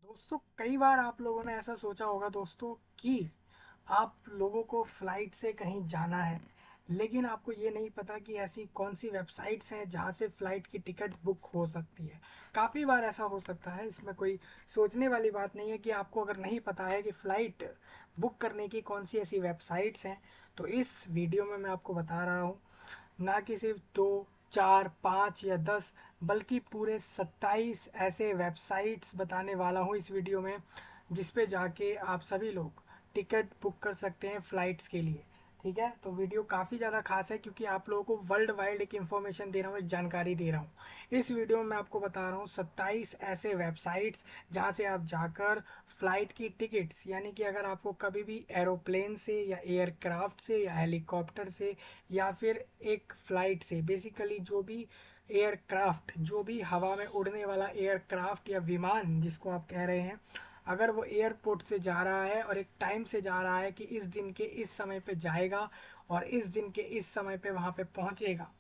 दोस्तों कई बार आप लोगों ने ऐसा सोचा होगा दोस्तों कि आप लोगों को फ्लाइट से कहीं जाना है, लेकिन आपको ये नहीं पता कि ऐसी कौन सी वेबसाइट्स हैं जहाँ से फ़्लाइट की टिकट बुक हो सकती है। काफ़ी बार ऐसा हो सकता है, इसमें कोई सोचने वाली बात नहीं है कि आपको अगर नहीं पता है कि फ़्लाइट बुक करने की कौन सी ऐसी वेबसाइट्स हैं, तो इस वीडियो में मैं आपको बता रहा हूँ ना कि सिर्फ 2, 4, 5 या 10 बल्कि पूरे 27 ऐसे वेबसाइट्स बताने वाला हूँ इस वीडियो में, जिस पे जाके आप सभी लोग टिकट बुक कर सकते हैं फ़्लाइट्स के लिए। ठीक है, तो वीडियो काफ़ी ज़्यादा खास है क्योंकि आप लोगों को वर्ल्ड वाइड एक इन्फॉर्मेशन दे रहा हूँ, एक जानकारी दे रहा हूँ। इस वीडियो में मैं आपको बता रहा हूँ 27 ऐसे वेबसाइट्स जहाँ से आप जाकर फ़्लाइट की टिकट्स, यानी कि अगर आपको कभी भी एरोप्लेन से या एयरक्राफ्ट से या हेलीकॉप्टर से या फिर एक फ़्लाइट से, बेसिकली जो भी एयरक्राफ्ट, जो भी हवा में उड़ने वाला एयरक्राफ्ट या विमान जिसको आप कह रहे हैं, अगर वो एयरपोर्ट से जा रहा है और एक टाइम से जा रहा है कि इस दिन के इस समय पे जाएगा और इस दिन के इस समय पे वहाँ पे पहुँचेगा,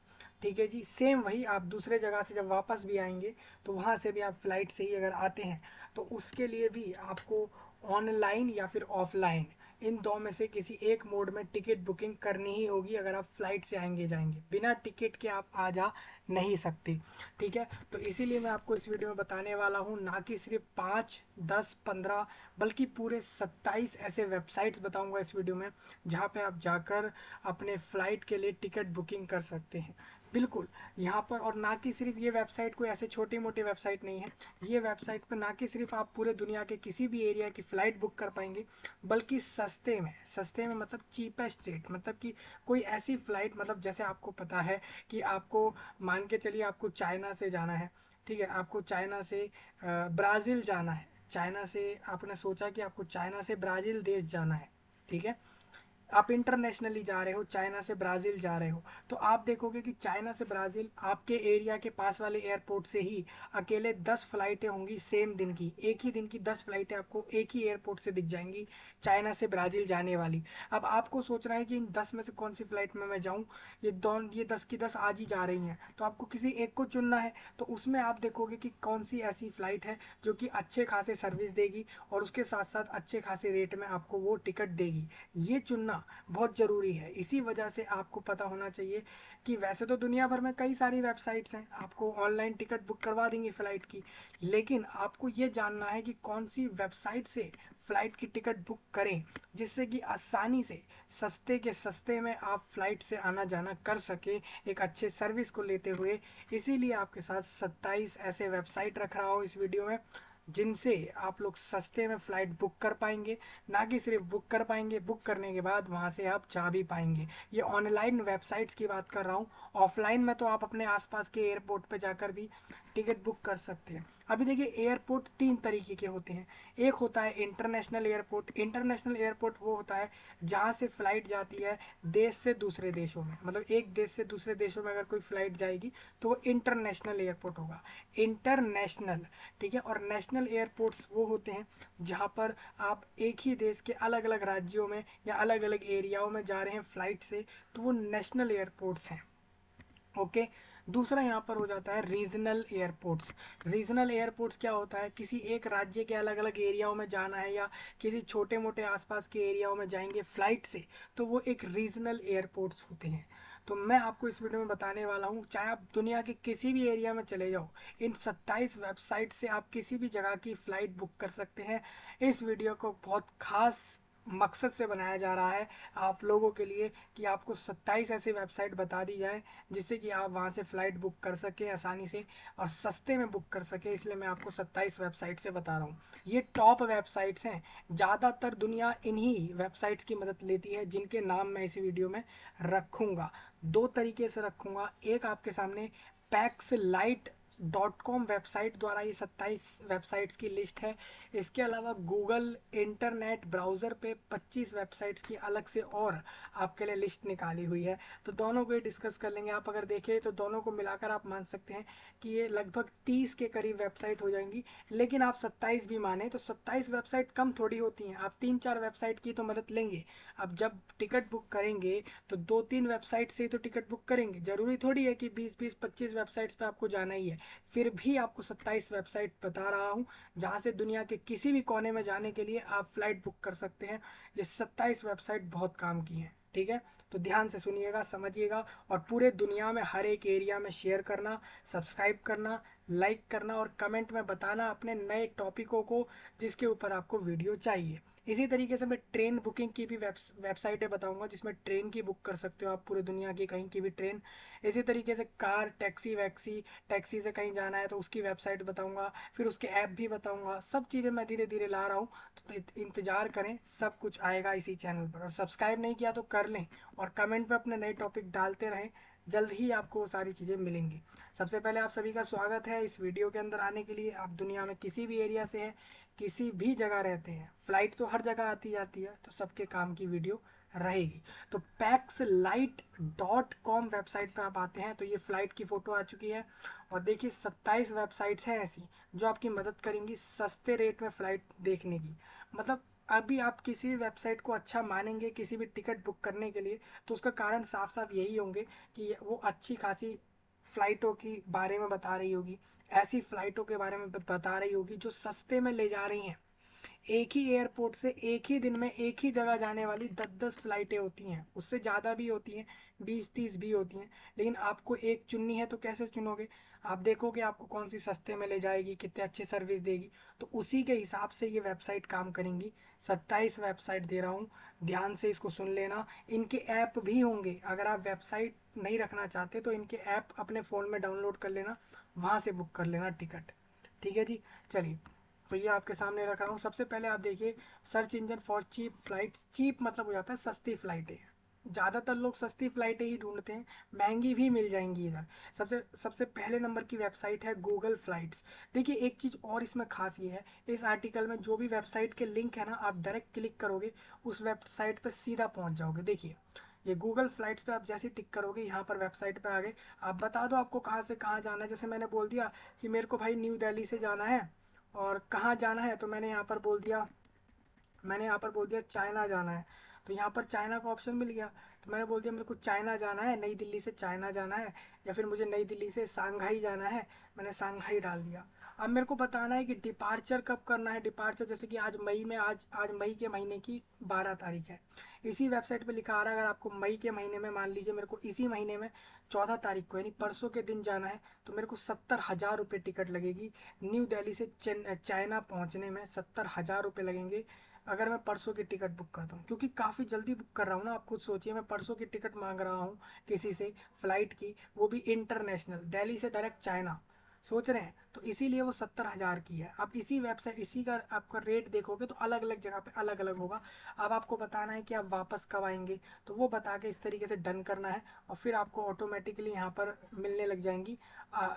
ठीक है जी। सेम वही आप दूसरे जगह से जब वापस भी आएंगे तो वहाँ से भी आप फ्लाइट से ही अगर आते हैं तो उसके लिए भी आपको ऑनलाइन या फिर ऑफलाइन, इन दो में से किसी एक मोड में टिकट बुकिंग करनी ही होगी। अगर आप फ्लाइट से आएंगे जाएंगे, बिना टिकट के आप आ जा नहीं सकते। ठीक है, तो इसीलिए मैं आपको इस वीडियो में बताने वाला हूँ, ना कि सिर्फ 5, 10, 15 बल्कि पूरे 27 ऐसे वेबसाइट्स बताऊंगा इस वीडियो में जहाँ पे आप जाकर अपने फ़्लाइट के लिए टिकट बुकिंग कर सकते हैं। बिल्कुल, यहाँ पर, और ना कि सिर्फ ये वेबसाइट कोई ऐसे छोटी मोटी वेबसाइट नहीं है। ये वेबसाइट पर ना कि सिर्फ आप पूरे दुनिया के किसी भी एरिया की फ़्लाइट बुक कर पाएंगे, बल्कि सस्ते में मतलब चीपेस्ट रेट, मतलब कि कोई ऐसी फ़्लाइट, मतलब जैसे आपको पता है कि आपको, मान के चलिए आपको चाइना से जाना है। ठीक है, आपको चाइना से ब्राज़ील जाना है। चाइना से आपने सोचा कि आपको चाइना से ब्राज़ील देश जाना है। ठीक है, आप इंटरनेशनली जा रहे हो, चाइना से ब्राज़ील जा रहे हो, तो आप देखोगे कि चाइना से ब्राज़ील आपके एरिया के पास वाले एयरपोर्ट से ही अकेले 10 फ्लाइटें होंगी सेम दिन की, एक ही दिन की 10 फ्लाइटें आपको एक ही एयरपोर्ट से दिख जाएंगी, चाइना से ब्राज़ील जाने वाली। अब आपको सोचना है कि इन 10 में से कौन सी फ़्लाइट में मैं जाऊँ, ये 10 की 10 आज ही जा रही हैं, तो आपको किसी एक को चुनना है। तो उसमें आप देखोगे कि कौन सी ऐसी फ़्लाइट है जो कि अच्छे खासे सर्विस देगी और उसके साथ साथ अच्छे खासे रेट में आपको वो टिकट देगी। ये चुनना बहुत ज़रूरी है। इसी वजह से आपको पता होना चाहिए कि वैसे तो दुनिया भर में कई सारी वेबसाइट्स हैं, आपको ऑनलाइन टिकट बुक करवा देंगी फ़्लाइट की, लेकिन आपको ये जानना है कि कौन सी वेबसाइट से फ़्लाइट की टिकट बुक करें, जिससे कि आसानी से सस्ते के सस्ते में आप फ़्लाइट से आना जाना कर सके, एक अच्छे सर्विस को लेते हुए। इसीलिए आपके साथ 27 ऐसे वेबसाइट रख रहा हूँ इस वीडियो में, जिनसे आप लोग सस्ते में फ़्लाइट बुक कर पाएंगे। ना कि सिर्फ बुक कर पाएंगे, बुक करने के बाद वहाँ से आप जा भी पाएंगे। ये ऑनलाइन वेबसाइट्स की बात कर रहा हूँ। ऑफलाइन में तो आप अपने आसपास के एयरपोर्ट पे जाकर भी टिकट बुक कर सकते हैं। अभी देखिए, एयरपोर्ट 3 तरीके के होते हैं। एक होता है इंटरनेशनल एयरपोर्ट। इंटरनेशनल एयरपोर्ट वो होता है जहाँ से फ़्लाइट जाती है देश से दूसरे देशों में, मतलब एक देश से दूसरे देशों में अगर कोई फ़्लाइट जाएगी तो वो इंटरनेशनल एयरपोर्ट होगा, इंटरनेशनल। ठीक है, और नेशनल एयरपोर्ट्स वो होते हैं जहाँ पर आप एक ही देश के अलग अलग राज्यों में या अलग अलग एरियाओं में जा रहे हैं फ़्लाइट से, तो वो नेशनल एयरपोर्ट्स हैं। ओके, दूसरा यहाँ पर हो जाता है रीजनल एयरपोर्ट्स। रीजनल एयरपोर्ट्स क्या होता है, किसी एक राज्य के अलग अलग एरियाओं में जाना है या किसी छोटे मोटे आसपास के एरियाओं में जाएंगे फ़्लाइट से, तो वो एक रीजनल एयरपोर्ट्स होते हैं। तो मैं आपको इस वीडियो में बताने वाला हूँ, चाहे आप दुनिया के किसी भी एरिया में चले जाओ, इन 27 वेबसाइट से आप किसी भी जगह की फ़्लाइट बुक कर सकते हैं। इस वीडियो को बहुत ख़ास मकसद से बनाया जा रहा है आप लोगों के लिए, कि आपको 27 ऐसी वेबसाइट बता दी जाए जिससे कि आप वहाँ से फ़्लाइट बुक कर सकें आसानी से और सस्ते में बुक कर सकें। इसलिए मैं आपको 27 वेबसाइट से बता रहा हूँ। ये टॉप वेबसाइट्स हैं, ज़्यादातर दुनिया इन्हीं वेबसाइट्स की मदद लेती है, जिनके नाम मैं इस वीडियो में रखूँगा। दो तरीके से रखूँगा, एक आपके सामने पैक्सलाइट.com वेबसाइट द्वारा ये 27 वेबसाइट्स की लिस्ट है। इसके अलावा गूगल इंटरनेट ब्राउज़र पे 25 वेबसाइट्स की अलग से और आपके लिए लिस्ट निकाली हुई है। तो दोनों को ही डिस्कस कर लेंगे। आप अगर देखें तो दोनों को मिलाकर आप मान सकते हैं कि ये लगभग 30 के करीब वेबसाइट हो जाएंगी। लेकिन आप 27 भी माने तो 27 वेबसाइट कम थोड़ी होती हैं, आप 3-4 वेबसाइट की तो मदद लेंगे। अब जब टिकट बुक करेंगे तो 2-3 वेबसाइट से ही तो टिकट बुक करेंगे, ज़रूरी थोड़ी है कि 20-20, 25 वेबसाइट्स पे आपको जाना ही है। फिर भी आपको 27 वेबसाइट बता रहा हूँ जहाँ से दुनिया के किसी भी कोने में जाने के लिए आप फ्लाइट बुक कर सकते हैं। ये 27 वेबसाइट बहुत काम की हैं, ठीक है। तो ध्यान से सुनिएगा, समझिएगा, और पूरे दुनिया में हर एक एरिया में शेयर करना, सब्सक्राइब करना, लाइक करना और कमेंट में बताना अपने नए टॉपिकों को जिसके ऊपर आपको वीडियो चाहिए। इसी तरीके से मैं ट्रेन बुकिंग की भी वेबसाइटें बताऊंगा जिसमें ट्रेन की बुक कर सकते हो आप पूरे दुनिया की कहीं की भी ट्रेन। इसी तरीके से कार, टैक्सी वैक्सी, टैक्सी से कहीं जाना है तो उसकी वेबसाइट बताऊंगा, फिर उसके ऐप भी बताऊंगा। सब चीज़ें मैं धीरे धीरे ला रहा हूँ, तो इंतज़ार करें, सब कुछ आएगा इसी चैनल पर। और सब्सक्राइब नहीं किया तो कर लें, और कमेंट में अपने नए टॉपिक डालते रहें, जल्द ही आपको वो सारी चीज़ें मिलेंगी। सबसे पहले आप सभी का स्वागत है इस वीडियो के अंदर आने के लिए। आप दुनिया में किसी भी एरिया से हैं, किसी भी जगह रहते हैं, फ़्लाइट तो हर जगह आती जाती है, तो सबके काम की वीडियो रहेगी। तो paxlite.com वेबसाइट पे आप आते हैं तो ये फ़्लाइट की फ़ोटो आ चुकी है, और देखिए 27 वेबसाइट्स हैं ऐसी जो आपकी मदद करेंगी सस्ते रेट में फ़्लाइट देखने की। मतलब अभी आप किसी भी वेबसाइट को अच्छा मानेंगे किसी भी टिकट बुक करने के लिए, तो उसका कारण साफ साफ यही होंगे कि वो अच्छी खासी फ़्लाइटों की बारे में बता रही होगी, ऐसी फ़्लाइटों के बारे में बता रही होगी जो सस्ते में ले जा रही हैं। एक ही एयरपोर्ट से एक ही दिन में एक ही जगह जाने वाली 10-10 फ्लाइटें होती हैं, उससे ज़्यादा भी होती हैं, 20-30 भी होती हैं। लेकिन आपको एक चुननी है तो कैसे चुनोगे? आप देखोगे आपको कौन सी सस्ते में ले जाएगी, कितने अच्छे सर्विस देगी, तो उसी के हिसाब से ये वेबसाइट काम करेंगी। 27 वेबसाइट दे रहा हूँ, ध्यान से इसको सुन लेना। इनके ऐप भी होंगे, अगर आप वेबसाइट नहीं रखना चाहते तो इनके ऐप अपने फ़ोन में डाउनलोड कर लेना, वहाँ से बुक कर लेना टिकट, ठीक है जी। चलिए, तो ये आपके सामने रख रहा हूँ। सबसे पहले आप देखिए, search engine for cheap flights. Cheap मतलब हो जाता है सस्ती फ्लाइटें। ज़्यादातर लोग सस्ती फ्लाइटें ही ढूंढते हैं, महंगी भी मिल जाएंगी इधर। सबसे सबसे पहले नंबर की वेबसाइट है गूगल फ्लाइट्स। देखिए एक चीज़ और इसमें खास ये है, इस आर्टिकल में जो भी वेबसाइट के लिंक है ना, आप डायरेक्ट क्लिक करोगे उस वेबसाइट पर सीधा पहुँच जाओगे। देखिए ये गूगल फ्लाइट्स पे आप जैसे टिक करोगे, यहाँ पर वेबसाइट पे आ गए। आप बता दो आपको कहाँ से कहाँ जाना है। जैसे मैंने बोल दिया कि मेरे को भाई न्यू दिल्ली से जाना है, और कहाँ जाना है तो मैंने यहाँ पर बोल दिया चाइना जाना है। तो यहाँ पर चाइना का ऑप्शन मिल गया, तो मैंने बोल दिया मेरे को चाइना जाना है, नई दिल्ली से चाइना जाना है, या फिर मुझे नई दिल्ली से सांघाई जाना है, मैंने सांघाई डाल दिया। अब मेरे को बताना है कि डिपार्चर कब करना है। डिपार्चर जैसे कि आज मई में, आज मई के महीने की 12 तारीख है। इसी वेबसाइट पे लिखा आ रहा है अगर आपको मई के महीने में, मान लीजिए मेरे को इसी महीने में 14 तारीख को यानी परसों के दिन जाना है, तो मेरे को 70,000 रुपये टिकट लगेगी। न्यू दिल्ली से चाइना पहुँचने में 70,000 रुपये लगेंगे अगर मैं परसों की टिकट बुक करता हूँ, क्योंकि काफ़ी जल्दी बुक कर रहा हूँ ना। आप खुद सोचिए, मैं परसों की टिकट मांग रहा हूँ किसी से फ़्लाइट की, वो भी इंटरनेशनल, दिल्ली से डायरेक्ट चाइना। सोच रहे हैं, तो इसीलिए वो 70,000 की है। आप इसी वेबसाइट, इसी का आपका रेट देखोगे तो अलग अलग जगह पे अलग अलग होगा। अब आपको बताना है कि आप वापस कब आएंगे, तो वो बता के इस तरीके से डन करना है, और फिर आपको ऑटोमेटिकली यहाँ पर मिलने लग जाएंगी।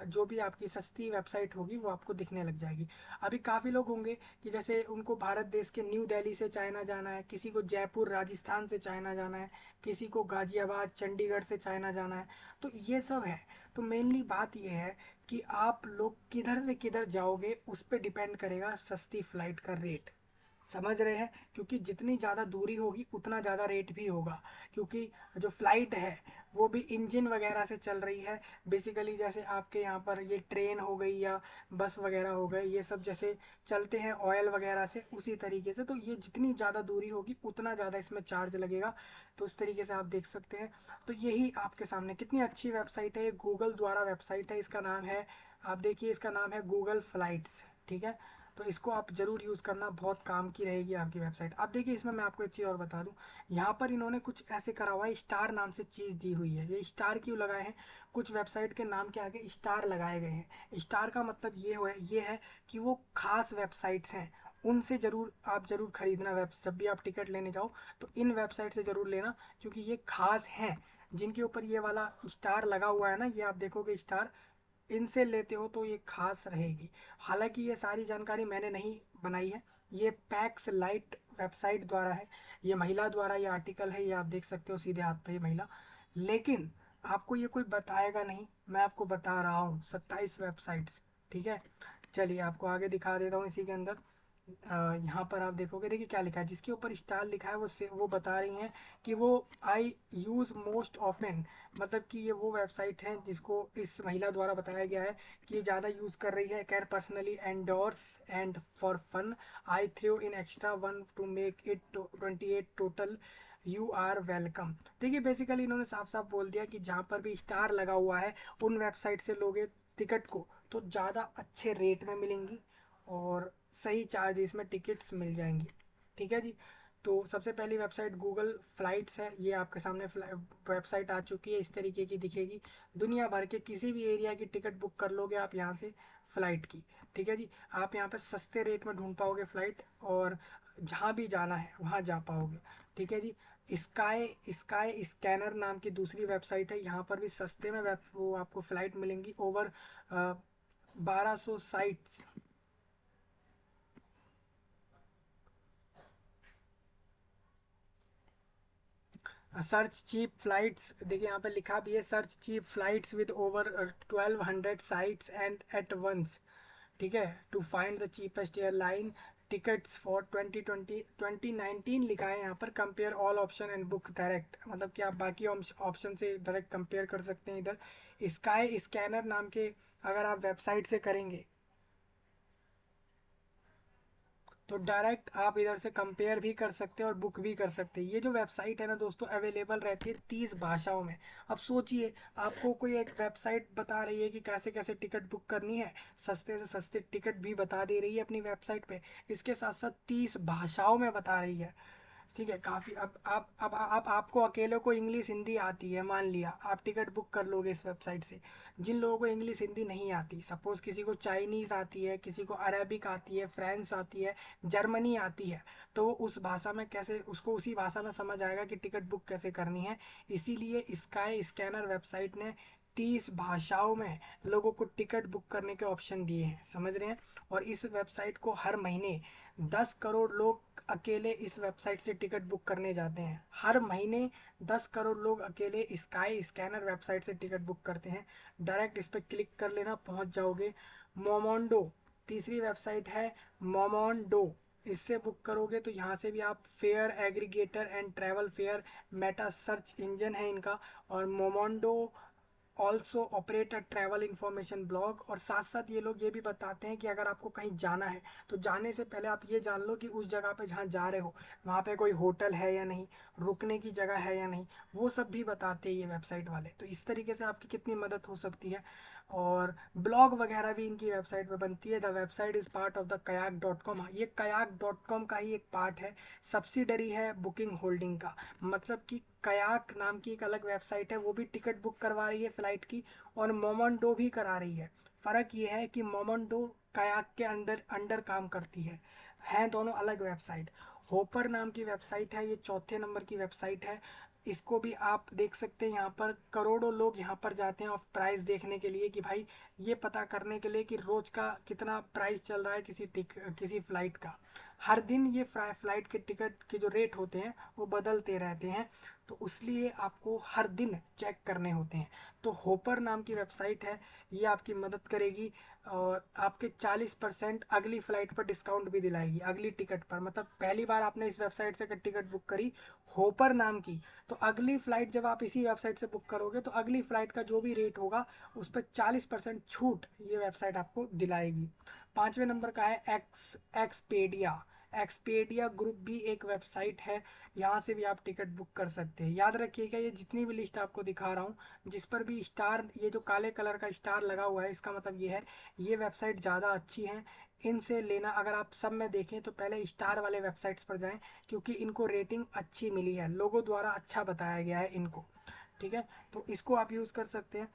जो भी आपकी सस्ती वेबसाइट होगी वो आपको दिखने लग जाएगी। अभी काफ़ी लोग होंगे कि जैसे उनको भारत देश के न्यू दिल्ली से चाइना जाना है, किसी को जयपुर राजस्थान से चाइना जाना है, किसी को गाजियाबाद चंडीगढ़ से चाइना जाना है, तो ये सब है। तो मेनली बात ये है कि आप लोग किधर से किधर जाओगे उस पर डिपेंड करेगा सस्ती फ्लाइट का रेट। समझ रहे हैं? क्योंकि जितनी ज़्यादा दूरी होगी उतना ज़्यादा रेट भी होगा, क्योंकि जो फ्लाइट है वो भी इंजन वगैरह से चल रही है। बेसिकली जैसे आपके यहाँ पर ये ट्रेन हो गई या बस वगैरह हो गए, ये सब जैसे चलते हैं ऑयल वगैरह से, उसी तरीके से। तो ये जितनी ज़्यादा दूरी होगी उतना ज़्यादा इसमें चार्ज लगेगा। तो इस तरीके से आप देख सकते हैं। तो यही आपके सामने कितनी अच्छी वेबसाइट है, ये गूगल द्वारा वेबसाइट है, इसका नाम है, आप देखिए इसका नाम है गूगल फ्लाइट्स, ठीक है। तो इसको आप ज़रूर यूज़ करना, बहुत काम की रहेगी आपकी वेबसाइट। अब देखिए इसमें मैं आपको एक चीज़ और बता दूं, यहाँ पर इन्होंने कुछ ऐसे करा हुआ है, स्टार नाम से चीज़ दी हुई है। ये स्टार क्यों लगाए हैं? कुछ वेबसाइट के नाम के आगे स्टार लगाए गए हैं। स्टार का मतलब ये है कि वो खास वेबसाइट्स हैं, उनसे आप ज़रूर खरीदना। जब भी आप टिकट लेने जाओ तो इन वेबसाइट से ज़रूर लेना, क्योंकि ये खास हैं। जिनके ऊपर ये वाला स्टार लगा हुआ है ना, ये आप देखोगे स्टार, इनसे लेते हो तो ये खास रहेगी। हालांकि ये सारी जानकारी मैंने नहीं बनाई है, ये पैक्स लाइट वेबसाइट द्वारा है, ये महिला द्वारा ये आर्टिकल है, ये आप देख सकते हो सीधे हाथ पे ये महिला। लेकिन आपको ये कोई बताएगा नहीं, मैं आपको बता रहा हूँ 27 वेबसाइट्स, ठीक है। चलिए आपको आगे दिखा देता हूँ इसी के अंदर। यहाँ पर आप देखोगे, देखिए क्या लिखा है, जिसके ऊपर स्टार लिखा है वो बता रही हैं कि वो आई यूज़ मोस्ट ऑफन, मतलब कि ये वो वेबसाइट है जिसको इस महिला द्वारा बताया गया है कि ये ज़्यादा यूज़ कर रही है। कैर personally endorse and for fun I threw in extra one to make it 28 total, you are welcome. देखिए बेसिकली इन्होंने साफ साफ बोल दिया कि जहाँ पर भी स्टार लगा हुआ है उन वेबसाइट से लोगे टिकट को तो ज़्यादा अच्छे रेट में मिलेंगी और सही चार्जेस में टिकट्स मिल जाएंगी। ठीक है जी। तो सबसे पहली वेबसाइट गूगल फ्लाइट्स है, ये आपके सामने वेबसाइट आ चुकी है, इस तरीके की दिखेगी। दुनिया भर के किसी भी एरिया की टिकट बुक कर लोगे आप यहाँ से फ़्लाइट की। ठीक है जी। आप यहाँ पे सस्ते रेट में ढूंढ पाओगे फ़्लाइट और जहाँ भी जाना है वहाँ जा पाओगे। ठीक है जी। स्काई स्काई स्कैनर नाम की दूसरी वेबसाइट है, यहाँ पर भी सस्ते में वो आपको फ़्लाइट मिलेंगी। Over 1200 sites. Search cheap flights, देखिए यहाँ पे लिखा भी है, search cheap flights with over 1200 sites and at once. ठीक है, to find the cheapest airline tickets for 2020 2019 लिखा है यहाँ पर। Compare all option and book direct, मतलब कि आप बाकी ऑप्शन से डायरेक्ट कंपेयर कर सकते हैं इधर। स्काई स्कैनर नाम के अगर आप वेबसाइट से करेंगे तो डायरेक्ट आप इधर से कंपेयर भी कर सकते हैं और बुक भी कर सकते हैं। ये जो वेबसाइट है ना दोस्तों, अवेलेबल रहती है 30 भाषाओं में। अब सोचिए, आपको कोई एक वेबसाइट बता रही है कि कैसे कैसे टिकट बुक करनी है, सस्ते से सस्ते टिकट भी बता दे रही है अपनी वेबसाइट पे, इसके साथ साथ 30 भाषाओं में बता रही है। ठीक है, काफ़ी। अब आपको अकेले को इंग्लिश हिंदी आती है, मान लिया आप टिकट बुक कर लोगे इस वेबसाइट से। जिन लोगों को इंग्लिश हिंदी नहीं आती, सपोज किसी को चाइनीज़ आती है, किसी को अरेबिक आती है, फ्रेंच आती है, जर्मनी आती है, तो वो उस भाषा में कैसे, उसको उसी भाषा में समझ आएगा कि टिकट बुक कैसे करनी है। इसीलिए स्काई स्कैनर वेबसाइट ने 30 भाषाओं में लोगों को टिकट बुक करने के ऑप्शन दिए हैं, समझ रहे हैं। और इस वेबसाइट को हर महीने 10 करोड़ लोग अकेले इस वेबसाइट से टिकट बुक करने जाते हैं। हर महीने 10 करोड़ लोग अकेले स्काई स्कैनर वेबसाइट से टिकट बुक करते हैं। डायरेक्ट इस पर क्लिक कर लेना, पहुंच जाओगे। मोमोंडो तीसरी वेबसाइट है, मोमोंडो। इससे बुक करोगे तो यहाँ से भी आप fare aggregator and travel fare, meta search engine है इनका। और Momondo also operate a travel information blog. और साथ साथ ये लोग ये भी बताते हैं कि अगर आपको कहीं जाना है तो जाने से पहले आप ये जान लो कि उस जगह पे जहाँ जा रहे हो वहाँ पे कोई होटल है या नहीं, रुकने की जगह है या नहीं, वो सब भी बताते हैं ये वेबसाइट वाले। तो इस तरीके से आपकी कितनी मदद हो सकती है। और ब्लॉग वगैरह भी इनकी वेबसाइट पे बनती है। The website is part of the kayak dot com, ये कयाक डॉट कॉम का ही एक पार्ट है, सब्सिडरी है बुकिंग होल्डिंग का। मतलब कि कयाक नाम की एक अलग वेबसाइट है, वो भी टिकट बुक करवा रही है फ़्लाइट की, और मोमोंडो भी करा रही है। फ़र्क ये है कि मोमोंडो कयाक के अंदर अंडर काम करती है, हैं दोनों अलग वेबसाइट। होपर नाम की वेबसाइट है, ये चौथे नंबर की वेबसाइट है। इसको भी आप देख सकते हैं, यहाँ पर करोड़ों लोग यहाँ पर जाते हैं और प्राइस देखने के लिए, कि भाई ये पता करने के लिए कि रोज़ का कितना प्राइस चल रहा है किसी फ़्लाइट का। हर दिन ये फ़्लाइट के टिकट के जो रेट होते हैं वो बदलते रहते हैं, तो इसलिए आपको हर दिन चेक करने होते हैं। तो होपर नाम की वेबसाइट है, ये आपकी मदद करेगी और आपके 40% अगली फ़्लाइट पर डिस्काउंट भी दिलाएगी, अगली टिकट पर। मतलब पहली बार आपने इस वेबसाइट से अगर टिकट बुक करी होपर नाम की, तो अगली फ़्लाइट जब आप इसी वेबसाइट से बुक करोगे तो अगली फ़्लाइट का जो भी रेट होगा उस पर 40% छूट ये वेबसाइट आपको दिलाएगी। पाँचवें नंबर का है एक्सपेडिया। एक्सपेडिया ग्रुप भी एक वेबसाइट है, यहाँ से भी आप टिकट बुक कर सकते हैं। याद रखिएगा, ये जितनी भी लिस्ट आपको दिखा रहा हूँ जिस पर भी स्टार, ये जो काले कलर का स्टार लगा हुआ है, इसका मतलब ये है ये वेबसाइट ज़्यादा अच्छी हैं, इनसे लेना। अगर आप सब में देखें तो पहले स्टार वाले वेबसाइट्स पर जाएं, क्योंकि इनको रेटिंग अच्छी मिली है, लोगों द्वारा अच्छा बताया गया है इनको। ठीक है, तो इसको आप यूज़ कर सकते हैं।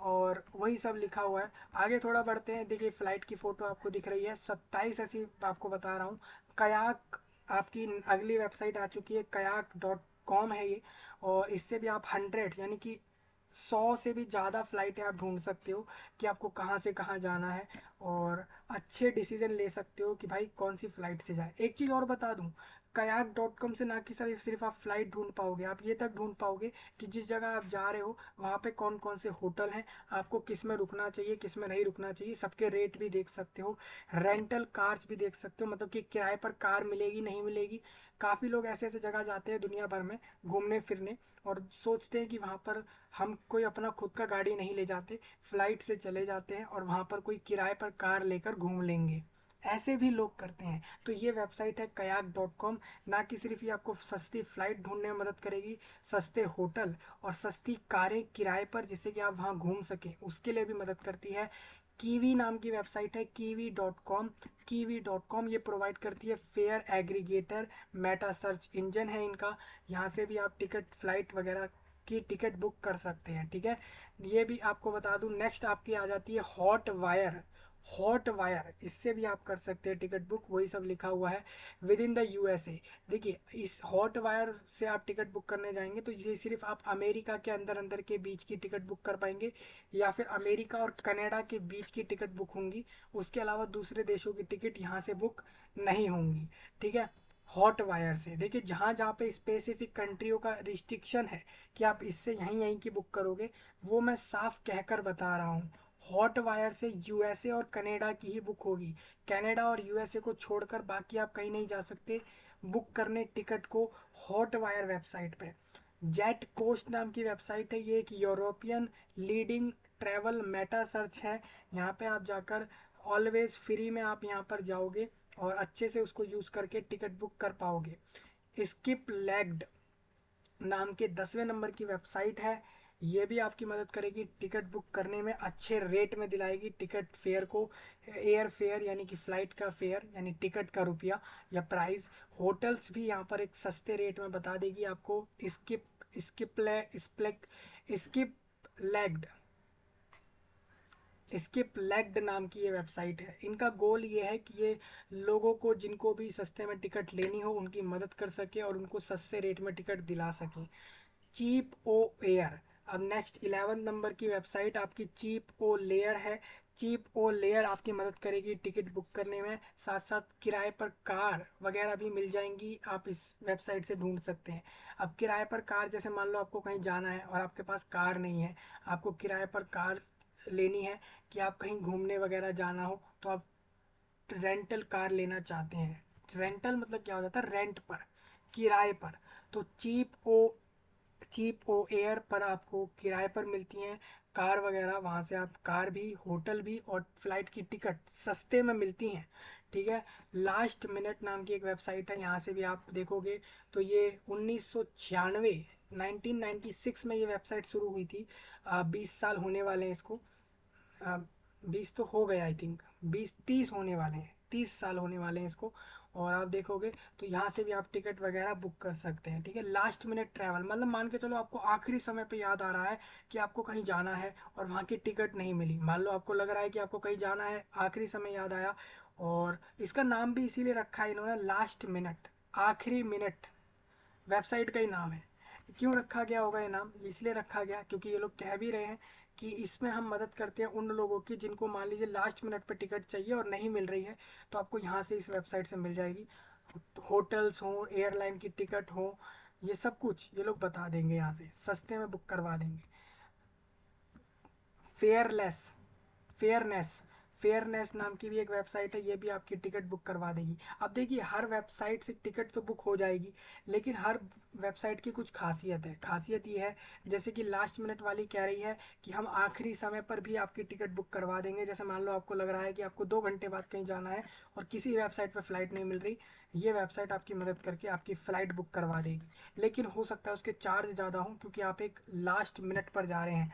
और वही सब लिखा हुआ है। आगे थोड़ा बढ़ते हैं, देखिए फ़्लाइट की फ़ोटो आपको दिख रही है, 27 ऐसी आपको बता रहा हूँ। कयाक आपकी अगली वेबसाइट आ चुकी है, kayak.com है ये। और इससे भी आप 100 यानी कि 100 से भी ज़्यादा फ़्लाइटें आप ढूंढ सकते हो कि आपको कहाँ से कहाँ जाना है। और अच्छे डिसीजन ले सकते हो कि भाई कौन सी फ़्लाइट से जाए। एक चीज़ और बता दूं, kayak.com से ना कि सिर्फ आप फ्लाइट ढूंढ पाओगे, आप ये तक ढूंढ पाओगे कि जिस जगह आप जा रहे हो वहाँ पे कौन कौन से होटल हैं, आपको किस में रुकना चाहिए किस में नहीं रुकना चाहिए, सबके रेट भी देख सकते हो। रेंटल कार्स भी देख सकते हो, मतलब कि किराए पर कार मिलेगी नहीं मिलेगी। काफ़ी लोग ऐसे ऐसे जगह जाते हैं दुनिया भर में घूमने फिरने, और सोचते हैं कि वहाँ पर हम कोई अपना खुद का गाड़ी नहीं ले जाते, फ्लाइट से चले जाते हैं और वहाँ पर कोई किराए पर कार लेकर घूम लेंगे। ऐसे भी लोग करते हैं। तो ये वेबसाइट है kayak.com। ना कि सिर्फ ये आपको सस्ती फ़्लाइट ढूंढने में मदद करेगी, सस्ते होटल और सस्ती कारें किराए पर जिससे कि आप वहाँ घूम सकें उसके लिए भी मदद करती है। कीवी नाम की वेबसाइट है kiwi.com। kiwi.com ये प्रोवाइड करती है fair aggregator, Meta search engine है इनका। यहाँ से भी आप टिकट फ़्लाइट वगैरह की टिकट बुक कर सकते हैं, ठीक है। ये भी आपको बता दूं। नेक्स्ट आपकी आ जाती है हॉट वायर। हॉट वायर, इससे भी आप कर सकते हैं टिकट बुक, वही सब लिखा हुआ है विद इन द यूएसए। देखिए इस हॉट वायर से आप टिकट बुक करने जाएंगे तो ये सिर्फ आप अमेरिका के अंदर अंदर के बीच की टिकट बुक कर पाएंगे, या फिर अमेरिका और कनाडा के बीच की टिकट बुक होंगी। उसके अलावा दूसरे देशों की टिकट यहाँ से बुक नहीं होंगी, ठीक है। हॉट वायर से देखिए जहाँ जहाँ पे स्पेसिफिक कंट्रियों का रिस्ट्रिक्शन है कि आप इससे यहीं यहीं की बुक करोगे, वो मैं साफ कहकर बता रहा हूँ। हॉट वायर से यूएसए और कनाडा की ही बुक होगी। कनाडा और यूएसए को छोड़कर बाकी आप कहीं नहीं जा सकते बुक करने टिकट को हॉट वायर वेबसाइट पे। जेट कोस्ट नाम की वेबसाइट है, ये एक European leading travel Meta search है। यहाँ पे आप जाकर ऑलवेज फ्री में आप यहाँ पर जाओगे और अच्छे से उसको यूज़ करके टिकट बुक कर पाओगे। स्किप लेग्ड नाम के 10वें नंबर की वेबसाइट है, ये भी आपकी मदद करेगी टिकट बुक करने में, अच्छे रेट में दिलाएगी टिकट फेयर को, एयर फेयर यानी कि फ़्लाइट का फेयर यानी टिकट का रुपया या प्राइस। होटल्स भी यहाँ पर एक सस्ते रेट में बता देगी आपको। Skip skip skip legged skip legged नाम की ये वेबसाइट है। इनका गोल ये है कि ये लोगों को जिनको भी सस्ते में टिकट लेनी हो उनकी मदद कर सके और उनको सस्ते रेट में टिकट दिला सकें। चीप ओ एयर। अब नेक्स्ट 11 नंबर की वेबसाइट आपकी चीप ओ लेयर है। चीप ओ लेयर आपकी मदद करेगी टिकट बुक करने में, साथ साथ किराए पर कार वगैरह भी मिल जाएंगी, आप इस वेबसाइट से ढूंढ सकते हैं। अब किराए पर कार, जैसे मान लो आपको कहीं जाना है और आपके पास कार नहीं है, आपको किराए पर कार लेनी है कि आप कहीं घूमने वगैरह जाना हो, तो आप रेंटल कार लेना चाहते हैं। रेंटल मतलब क्या हो जाता है, रेंट पर, किराए पर। तो चीप ओ एयर पर आपको किराए पर मिलती हैं कार वगैरह, वहाँ से आप कार भी होटल भी और फ्लाइट की टिकट सस्ते में मिलती हैं, ठीक है। लास्ट मिनट नाम की एक वेबसाइट है, यहाँ से भी आप देखोगे तो ये 1996 1996 में ये वेबसाइट शुरू हुई थी। 20 साल होने वाले हैं इसको। 20 तो हो गए आई थिंक, 20 30 होने वाले हैं, 30 साल होने वाले हैं इसको। और आप देखोगे तो यहाँ से भी आप टिकट वगैरह बुक कर सकते हैं, ठीक है। लास्ट मिनट ट्रैवल मतलब मान के चलो आपको आखिरी समय पे याद आ रहा है कि आपको कहीं जाना है और वहाँ की टिकट नहीं मिली। मान लो आपको लग रहा है कि आपको कहीं जाना है, आखिरी समय याद आया, और इसका नाम भी इसीलिए रखा है इन्होंने लास्ट मिनट, आखिरी मिनट वेबसाइट का ही नाम है। क्यों रखा गया होगा ये नाम, इसलिए रखा गया क्योंकि ये लोग कह भी रहे हैं कि इसमें हम मदद करते हैं उन लोगों की जिनको मान लीजिए लास्ट मिनट पर टिकट चाहिए और नहीं मिल रही है, तो आपको यहाँ से इस वेबसाइट से मिल जाएगी। होटल्स हो, एयरलाइन की टिकट हो, ये सब कुछ ये लोग बता देंगे, यहाँ से सस्ते में बुक करवा देंगे। फेयरलेस फेयरनेस फेयरनेस नाम की भी एक वेबसाइट है, ये भी आपकी टिकट बुक करवा देगी। अब देखिए हर वेबसाइट से टिकट तो बुक हो जाएगी, लेकिन हर वेबसाइट की कुछ खासियत है। खासियत ये है, जैसे कि लास्ट मिनट वाली कह रही है कि हम आखिरी समय पर भी आपकी टिकट बुक करवा देंगे। जैसे मान लो आपको लग रहा है कि आपको 2 घंटे बाद कहीं जाना है और किसी वेबसाइट पर फ्लाइट नहीं मिल रही, ये वेबसाइट आपकी मदद करके आपकी फ़्लाइट बुक करवा देगी। लेकिन हो सकता है उसके चार्ज ज़्यादा हों क्योंकि आप एक लास्ट मिनट पर जा रहे हैं।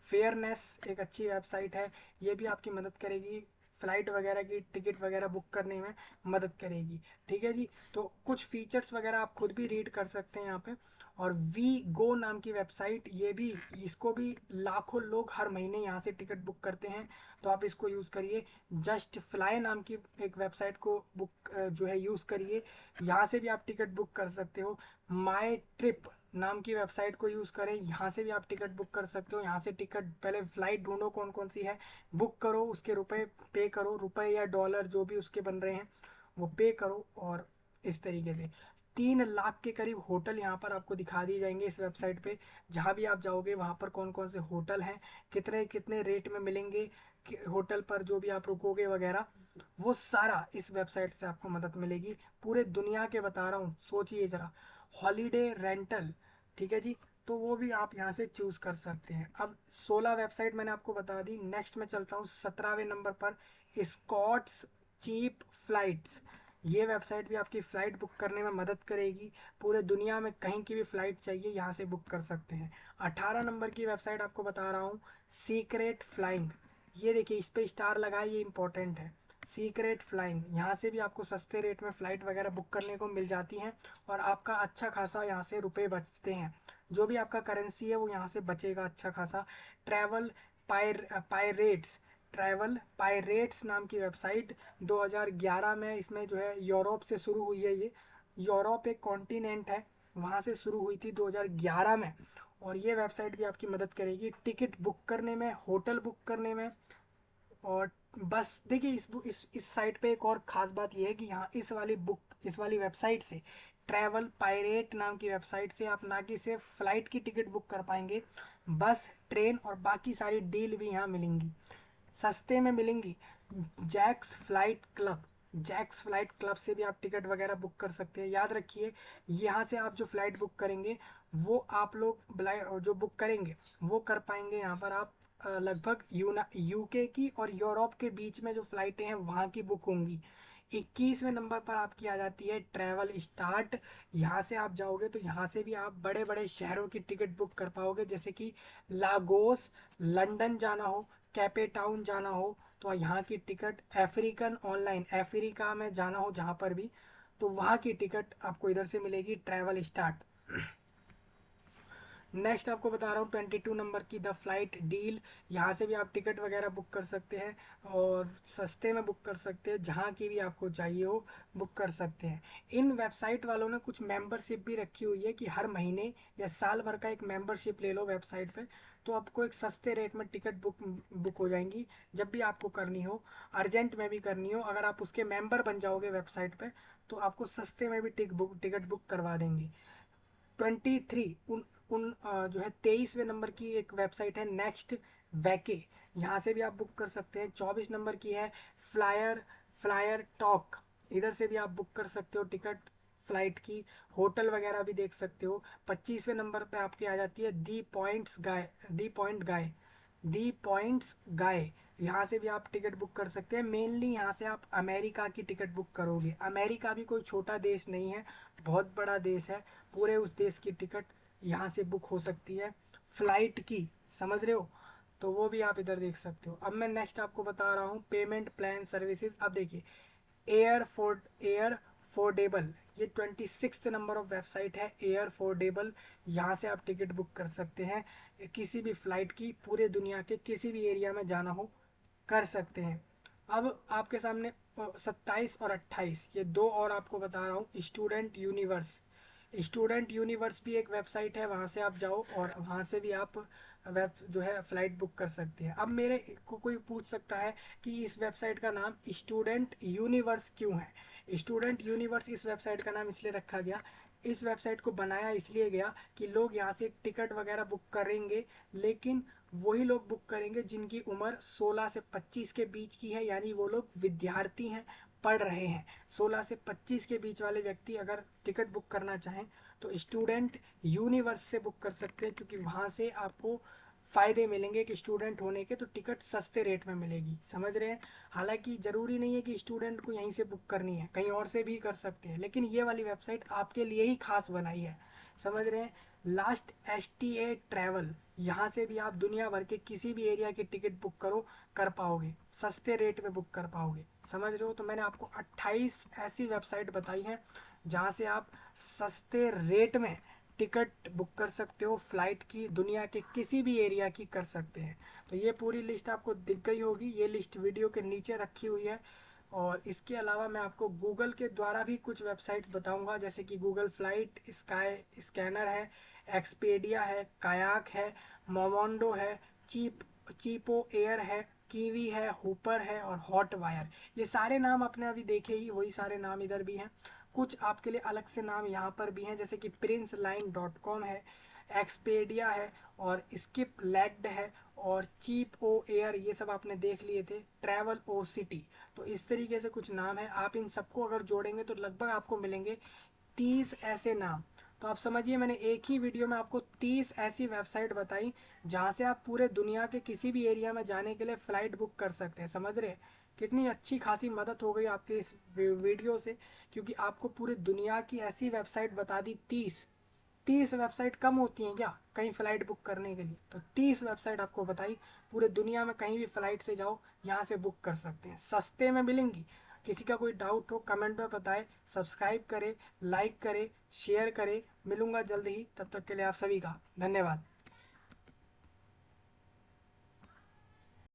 फेयरनेस एक अच्छी वेबसाइट है, ये भी आपकी मदद करेगी, फ़्लाइट वगैरह की टिकट वगैरह बुक करने में मदद करेगी, ठीक है जी। तो कुछ फीचर्स वगैरह आप खुद भी रीड कर सकते हैं यहाँ पे। और वी गो नाम की वेबसाइट, ये भी, इसको भी लाखों लोग हर महीने यहाँ से टिकट बुक करते हैं, तो आप इसको यूज़ करिए। जस्ट फ्लाई नाम की एक वेबसाइट को बुक जो है यूज़ करिए, यहाँ से भी आप टिकट बुक कर सकते हो। माई ट्रिप नाम की वेबसाइट को यूज़ करें, यहाँ से भी आप टिकट बुक कर सकते हो। यहाँ से टिकट, पहले फ़्लाइट ढूंढो कौन कौन सी है, बुक करो, उसके रुपए पे करो, रुपए या डॉलर जो भी उसके बन रहे हैं वो पे करो। और इस तरीके से 3 लाख के करीब होटल यहाँ पर आपको दिखा दिए जाएंगे इस वेबसाइट पे। जहाँ भी आप जाओगे वहाँ पर कौन कौन से होटल हैं, कितने कितने रेट में मिलेंगे होटल पर जो भी आप रुकोगे वगैरह, वो सारा इस वेबसाइट से आपको मदद मिलेगी। पूरे दुनिया के बता रहा हूँ, सोचिए ज़रा। हॉलीडे रेंटल, ठीक है जी, तो वो भी आप यहाँ से चूज़ कर सकते हैं। अब 16 वेबसाइट मैंने आपको बता दी। नेक्स्ट मैं चलता हूँ 17वें नंबर पर, स्कॉट्स चीप फ्लाइट्स। ये वेबसाइट भी आपकी फ़्लाइट बुक करने में मदद करेगी। पूरे दुनिया में कहीं की भी फ़्लाइट चाहिए यहाँ से बुक कर सकते हैं। 18 नंबर की वेबसाइट आपको बता रहा हूँ, सीक्रेट फ्लाइंग। ये देखिए, इस पे स्टार लगा है, ये इंपॉर्टेंट है। सीक्रेट फ्लाइंग, यहाँ से भी आपको सस्ते रेट में फ़्लाइट वगैरह बुक करने को मिल जाती हैं और आपका अच्छा खासा यहाँ से रुपए बचते हैं। जो भी आपका करेंसी है वो यहाँ से बचेगा अच्छा खासा। ट्रैवल पायरेट्स, ट्रैवल पायरेट्स नाम की वेबसाइट 2011 में, इसमें जो है यूरोप से शुरू हुई है। ये यूरोप एक कॉन्टिनेंट है, वहाँ से शुरू हुई थी 2011 में। और ये वेबसाइट भी आपकी मदद करेगी टिकट बुक करने में, होटल बुक करने में। और बस देखिए, इस साइट पे एक और ख़ास बात यह है कि यहाँ इस वाली वेबसाइट से, ट्रैवल पायरेट नाम की वेबसाइट से, आप ना कि सिर्फ फ़्लाइट की टिकट बुक कर पाएंगे, बस, ट्रेन और बाकी सारी डील भी यहाँ मिलेंगी, सस्ते में मिलेंगी। Jack's flight club, Jack's flight club से भी आप टिकट वगैरह बुक कर सकते हैं। याद रखिए, यहाँ से आप जो फ़्लाइट बुक करेंगे वो आप लोग जो बुक करेंगे वो कर पाएंगे यहाँ पर आप लगभग यूके की और यूरोप के बीच में जो फ़्लाइटें हैं वहाँ की बुक होंगी। 21वें नंबर पर आपकी आ जाती है ट्रैवल स्टार्ट। यहाँ से आप जाओगे तो यहाँ से भी आप बड़े बड़े शहरों की टिकट बुक कर पाओगे, जैसे कि लागोस, लंदन जाना हो, कैपे टाउन जाना हो तो यहाँ की टिकट, अफ्रीकन ऑनलाइन, अफ्रीका में जाना हो जहाँ पर भी, तो वहाँ की टिकट आपको इधर से मिलेगी, ट्रैवल स्टार्ट। नेक्स्ट आपको बता रहा हूँ 22 नंबर की द फ्लाइट डील। यहाँ से भी आप टिकट वगैरह बुक कर सकते हैं और सस्ते में बुक कर सकते हैं, जहाँ की भी आपको चाहिए हो बुक कर सकते हैं। इन वेबसाइट वालों ने कुछ मेंबरशिप भी रखी हुई है कि हर महीने या साल भर का एक मेंबरशिप ले लो वेबसाइट पे, तो आपको एक सस्ते रेट में टिकट बुक हो जाएंगी जब भी आपको करनी हो, अर्जेंट में भी करनी हो। अगर आप उसके मेंबर बन जाओगे वेबसाइट पे तो आपको सस्ते में भी टिकट बुक करवा देंगी। 23 जो है 23वें नंबर की एक वेबसाइट है नेक्स्ट वैके। यहाँ से भी आप बुक कर सकते हैं। 24 नंबर की है फ्लायर फ्लायर टॉक, इधर से भी आप बुक कर सकते हो टिकट फ्लाइट की, होटल वगैरह भी देख सकते हो। 25वें नंबर पे आपकी आ जाती है दी पॉइंट्स गाय। यहाँ से भी आप टिकट बुक कर सकते हैं। मेनली यहाँ से आप अमेरिका की टिकट बुक करोगे। अमेरिका भी कोई छोटा देश नहीं है, बहुत बड़ा देश है। पूरे उस देश की टिकट यहाँ से बुक हो सकती है फ्लाइट की, समझ रहे हो, तो वो भी आप इधर देख सकते हो। अब मैं नेक्स्ट आपको बता रहा हूँ पेमेंट प्लान सर्विसेज। अब देखिए, एयर फोर्डेबल, ये 26 नंबर ऑफ वेबसाइट है एयर फोर्डेबल। यहाँ से आप टिकट बुक कर सकते हैं किसी भी फ़्लाइट की, पूरे दुनिया के किसी भी एरिया में जाना हो कर सकते हैं। अब आपके सामने 27 और 28, ये दो और आपको बता रहा हूँ। स्टूडेंट यूनिवर्स भी एक वेबसाइट है, वहाँ से आप जाओ और वहाँ से भी आप वेब जो है फ़्लाइट बुक कर सकते हैं। अब मेरे को कोई पूछ सकता है कि इस वेबसाइट का नाम स्टूडेंट यूनिवर्स क्यों है। स्टूडेंट यूनिवर्स इस वेबसाइट का नाम इसलिए रखा गया, इस वेबसाइट को बनाया इसलिए गया कि लोग यहाँ से टिकट वगैरह बुक करेंगे, लेकिन वही लोग बुक करेंगे जिनकी उम्र 16 से 25 के बीच की है, यानी वो लोग विद्यार्थी हैं, पढ़ रहे हैं। 16 से 25 के बीच वाले व्यक्ति अगर टिकट बुक करना चाहें तो स्टूडेंट यूनिवर्स से बुक कर सकते हैं, क्योंकि वहाँ से आपको फ़ायदे मिलेंगे कि स्टूडेंट होने के तो टिकट सस्ते रेट में मिलेगी, समझ रहे हैं। हालांकि ज़रूरी नहीं है कि स्टूडेंट को यहीं से बुक करनी है, कहीं और से भी कर सकते हैं, लेकिन ये वाली वेबसाइट आपके लिए ही खास बनाई है, समझ रहे हैं। लास्ट STA ट्रैवल, यहाँ से भी आप दुनिया भर के किसी भी एरिया की टिकट बुक कर पाओगे, सस्ते रेट में बुक कर पाओगे, समझ रहे हो। तो मैंने आपको 28 ऐसी वेबसाइट बताई हैं जहाँ से आप सस्ते रेट में टिकट बुक कर सकते हो फ़्लाइट की, दुनिया के किसी भी एरिया की कर सकते हैं। तो ये पूरी लिस्ट आपको दिख गई होगी, ये लिस्ट वीडियो के नीचे रखी हुई है। और इसके अलावा मैं आपको गूगल के द्वारा भी कुछ वेबसाइट्स बताऊंगा, जैसे कि गूगल फ्लाइट स्काई स्कैनर है, एक्सपेडिया है, कायाक है, मोमोंडो है, चीपो एयर है, कीवी है, हुपर है और हॉट वायर। ये सारे नाम आपने अभी देखे ही, वही सारे नाम इधर भी हैं। कुछ आपके लिए अलग से नाम यहाँ पर भी हैं, जैसे कि princeline.com है, एक्सपेडिया है और स्किप लेग्ड है और चीप ओ एयर, ये सब आपने देख लिए थे, ट्रैवल ओ सिटी। तो इस तरीके से कुछ नाम है, आप इन सबको अगर जोड़ेंगे तो लगभग आपको मिलेंगे 30 ऐसे नाम। तो आप समझिए मैंने एक ही वीडियो में आपको 30 ऐसी वेबसाइट बताई जहाँ से आप पूरे दुनिया के किसी भी एरिया में जाने के लिए फ़्लाइट बुक कर सकते हैं। समझ रहे हैं कितनी अच्छी खासी मदद हो गई आपके इस वीडियो से, क्योंकि आपको पूरी दुनिया की ऐसी वेबसाइट बता दी 30। 30 वेबसाइट कम होती हैं क्या कहीं फ़्लाइट बुक करने के लिए? तो 30 वेबसाइट आपको बताई, पूरे दुनिया में कहीं भी फ़्लाइट से जाओ यहाँ से बुक कर सकते हैं, सस्ते में मिलेंगी। किसी का कोई डाउट हो कमेंट में बताएं, सब्सक्राइब करें, लाइक करें, शेयर करें। मिलूंगा जल्द ही, तब तक के लिए आप सभी का धन्यवाद।